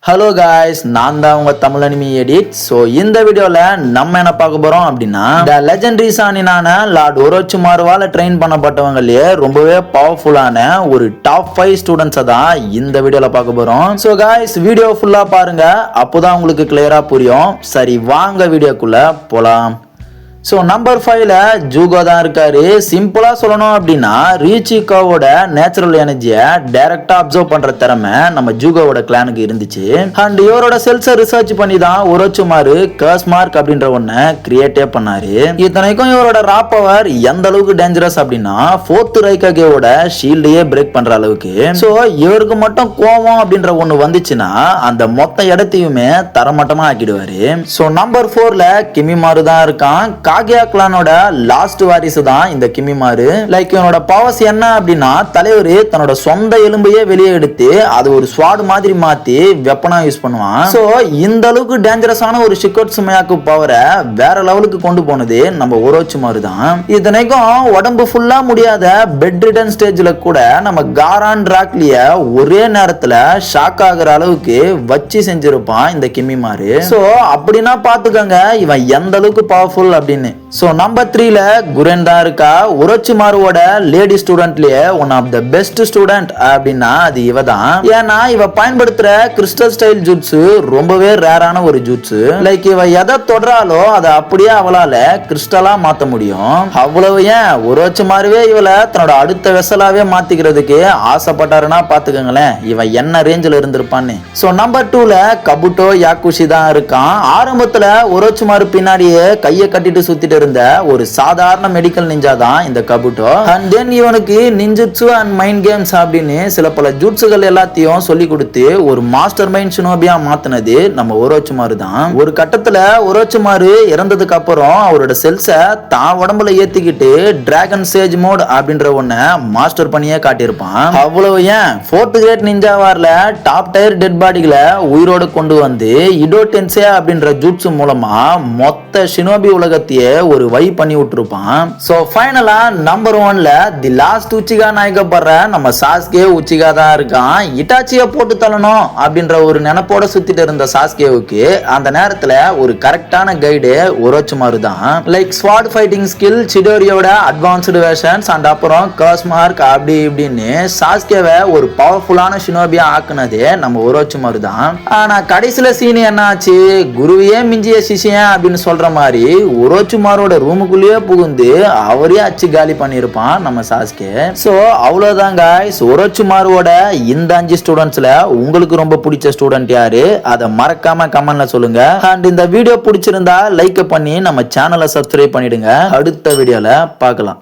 Hello guys, நான் தான் உங்க தமிழ் அனிமி எடிட். ஸோ இந்த வீடியோல நம்ம என்ன பார்க்க போறோம் அப்படின்னா, த லெஜெண்டரி சானினான லார்ட் ஒரோச்சிமாருவால ட்ரெயின் பண்ணப்பட்டவங்களே ரொம்பவே பவர்ஃபுல்லான ஒரு டாப் 5 ஸ்டூடெண்ட்ஸை தான் இந்த வீடியோல பார்க்க போறோம். ஸோ காய்ஸ், வீடியோ ஃபுல்லா பாருங்க, அப்போதான் உங்களுக்கு கிளியரா புரியும். சரி, வாங்க வீடியோக்குள்ள போலாம். ஸோ நம்பர் 5ல ஜூகோ தான் இருக்காரு. சிம்பிளா சொல்லணும் அப்படின்னா, ரீச்சிகாவோட நேச்சுரல் எனர்ஜியை டைரக்டா அப்சர்வ் பண்ற திறமை நம்ம ஜூகோவோட கிளானுக்கு இருந்துச்சு. அண்ட் இவரோட செல்ஸை ரிசர்ச் பண்ணி தான் ஒரோச்சிமாரு கர்ஸ் மார்க் அப்படின்ற ஒன்ன கிரியேட்டே பண்ணாரு. இத்தனைக்கும் இவரோட ரா பவர் எந்த அளவுக்கு டேஞ்சரஸ் அப்படின்னா, 4th ரைகாகேவோட ஷீல்டையே பிரேக் பண்ற அளவுக்கு. ஸோ இவருக்கு மட்டும் கோவம் அப்படின்ற ஒண்ணு வந்துச்சுன்னா அந்த மொத்த இடத்தையுமே தரமட்டமா ஆக்கிடுவாரு. ஸோ நம்பர் 4ல கிமிமாரு தான் இருக்கான். காகியா கிளானோட லாஸ்ட் வாரிசு தான் இந்த கிமிமாரு. லைக் இவனோட பவர்ஸ் என்ன அப்படின்னா, தலைவர் தன்னோட சொந்த எலும்பையே வெளியே எடுத்து அது ஒரு ஸ்வாட் மாதிரி மாத்தி வெப்பனா யூஸ் பண்ணுவான். சோ இந்த அளவுக்கு டேஞ்சரஸான ஒரு ஷிகோட்சுமையாக்கு பவரை வேற லெவலுக்கு கொண்டு போனது நம்ம ஒரோச்சிமாரு தான். இத்தனைக்கும் உடம்பு ஃபுல்லா முடியாத பெட் ரிடன் ஸ்டேஜ்ல கூட நம்ம காரான் ராக்லிய ஒரே நேரத்துல ஷாக் ஆகுற அளவுக்கு வச்சு செஞ்சிருப்பான் இந்த கிமிமாரு. சோ அப்படின்னா பாத்துக்கோங்க இவன் எந்த அளவுக்கு பவர்ஃபுல் அப்படின்னு. சோ நம்பர் 3ல குரென் தான் இருக்கா. ஒரோச்சிமாருவோட லேடி ஸ்டூடெண்ட்லயே one of the best student அப்படின்னா அது இவ தான். ஏன்னா இவ பயன்படுத்துற கிறிஸ்டல் ஸ்டைல் ஜூட்ஸு ரொம்பவே ரேரான ஒரு ஜூட்ஸு. லைக் இவ எதை தொடராலோ அதை அப்படியே அவளால கிறிஸ்டலா மாத்த முடியும். அவ்வளவு ஏன் ஒரோச்சிமாருவே இவளை தன்னோட அடுத்த வெசலாவே மாத்திக்கிறதுக்கு ஆசைப்பட்டாருன்னா பாத்துக்கோங்களேன் இவ என்ன ரேஞ்சில் இருந்திருப்பான்னு. சோ நம்பர் 2ல கபுட்டோ யாக்குஷி தான் இருக்கான். ஆரம்பத்துல ஒரோச்சிமாரு பின்னாடியே கையை கட்டிட்டு சுத்திட்டு இருந்த ஒரு சாதாரண மெடிக்கல் நிஞ்சா தான் இந்த கபுட்டோ. அண்ட் தென் இவனுக்கு நிஞ்சுட்சு அண்ட் மைண்ட் கேம்ஸ் அப்படின்னு சில பல ஜூட்ஸுகள் எல்லாத்தையும் சொல்லி கொடுத்து ஒரு மாஸ்டர் மைண்ட் ஷினோபியா மாத்தினது நம்ம ஒரோச்சிமாரு தான். ஒரு கட்டத்துல ஒரோச்சிமாரு இறந்ததுக்கு அப்புறம் அவரோட செல்ஸை தான் உடம்புல ஏத்திக்கிட்டு டிராகன் சேஜ் மோட் அப்படின்ற ஒன்ன மாஸ்டர் பண்ணியே காட்டியிருப்பான். அவ்வளவு ஏன் 4th கிரேட் நிஞ்சா வார்ல டாப் டயர் டெட் பாடிகளை உயிரோடு கொண்டு வந்து இடோ டென்சே அப்படின்ற ஜூட்ஸு மூலமா மொத்த ஷினோபி உலகத்தையே ஒரு வை பண்ணி விட்டுருப்பான். சோ ஃபைனலா நம்பர் 1ல தி லாஸ்ட் உச்சிகா நாயகப்படுற நம்ம சாஸ்கே உச்சிகா தான் இருக்கான். இட்டாச்சியை போட்டு தள்ளணும் அப்படின்ற ஒரு நினைப்போட சுத்திட்டு இருந்த சாஸ்கேவுக்கு அந்த நேரத்துல ஒரு கரெக்டான கைடு ஒரோச்சிமாரு தான். லைக் ஸ்வாட் ஃபைட்டிங் ஸ்கில், சிடோரியோட அட்வான்ஸ்டு வெர்ஷன்ஸ் அண்ட் அப்புறம் கர்ஸ் மார்க் அப்படி இப்படின்னு சாஸ்கேவை ஒரு பவர்ஃபுல்லான ஷினோபியா ஆக்குனதே நம்ம ஒரோச்சிமாரு தான். ஆனா கடைசியில சீன் என்ன ஆச்சு, குருவியே மிஞ்சிய சிஷியன் அப்படின்னு சொல்ற மாதிரி ஒரோச்சிமாரோட ரூமுக்குள்ளேயே புகுந்து அவரே அச்சு காலி பண்ணியிருப்பான் நம்ம சாஸ்கே. சோ அவ்வளவுதான் காய்ஸ், ஒரோச்சிமாரோட இந்த 5 ஸ்டூடெண்ட்ஸ்ல உங்களுக்கு ரொம்ப பிடிச்ச ஸ்டூடெண்ட் யாரு அதை மறக்காம கமெண்ட்ல சொல்லுங்க. அண்ட் இந்த வீடியோ பிடிச்சிருந்தா லைக் பண்ணி நம்ம சேனலை சப்ஸ்கிரைப் பண்ணிடுங்க. அடுத்த வீடியோல பார்க்கலாம்.